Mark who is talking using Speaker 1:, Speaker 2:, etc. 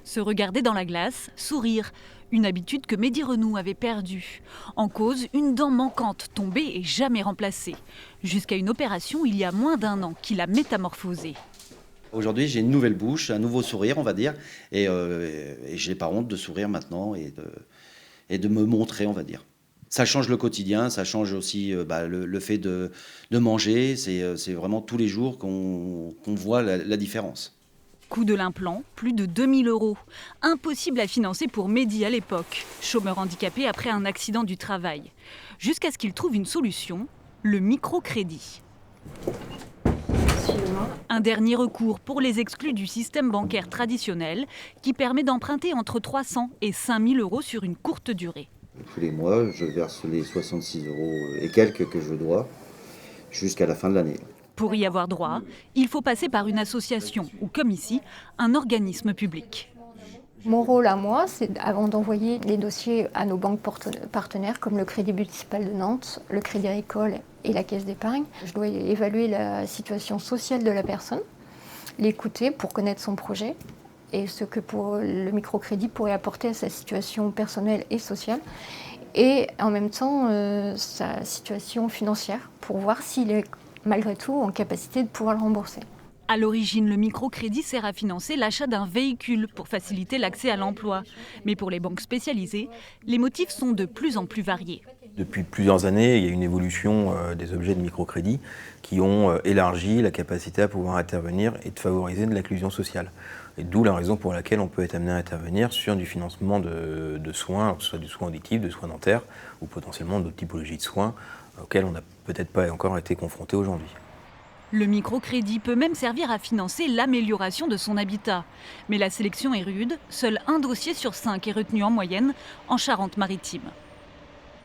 Speaker 1: Se regarder dans la glace, sourire, une habitude que Mehdi Renou avait perdue. En cause, une dent manquante tombée et jamais remplacée. Jusqu'à une opération il y a moins d'1 an qui l'a métamorphosé.
Speaker 2: Aujourd'hui, j'ai une nouvelle bouche, un nouveau sourire, on va dire, et je n'ai pas honte de sourire maintenant et de me montrer, on va dire. Ça change le quotidien, ça change aussi le fait de manger, c'est vraiment tous les jours qu'on voit la différence.
Speaker 1: Coût de l'implant, plus de 2 000 €. Impossible à financer pour Mehdi à l'époque, chômeur handicapé après un accident du travail. Jusqu'à ce qu'il trouve une solution, le microcrédit. Un dernier recours pour les exclus du système bancaire traditionnel qui permet d'emprunter entre 300 et 5 000 € sur une courte durée.
Speaker 2: Tous les mois, je verse les 66 € et quelques que je dois jusqu'à la fin de l'année.
Speaker 1: Pour y avoir droit, il faut passer par une association ou, comme ici, un organisme public.
Speaker 3: Mon rôle à moi, c'est avant d'envoyer les dossiers à nos banques partenaires comme le Crédit municipal de Nantes, le Crédit Agricole et la Caisse d'épargne, je dois évaluer la situation sociale de la personne, l'écouter pour connaître son projet et ce que le microcrédit pourrait apporter à sa situation personnelle et sociale et en même temps sa situation financière pour voir s'il est malgré tout en capacité de pouvoir le rembourser.
Speaker 1: À l'origine, le microcrédit sert à financer l'achat d'un véhicule pour faciliter l'accès à l'emploi. Mais pour les banques spécialisées, les motifs sont de plus en plus variés.
Speaker 4: Depuis plusieurs années, il y a une évolution des objets de microcrédit qui ont élargi la capacité à pouvoir intervenir et de favoriser de l'inclusion sociale. Et d'où la raison pour laquelle on peut être amené à intervenir sur du financement de soins, que ce soit du soin auditif, de soins dentaires ou potentiellement d'autres typologies de soins auxquels on n'a peut-être pas encore été confronté aujourd'hui.
Speaker 1: Le microcrédit peut même servir à financer l'amélioration de son habitat. Mais la sélection est rude, seul un dossier sur 5 est retenu en moyenne en Charente-Maritime.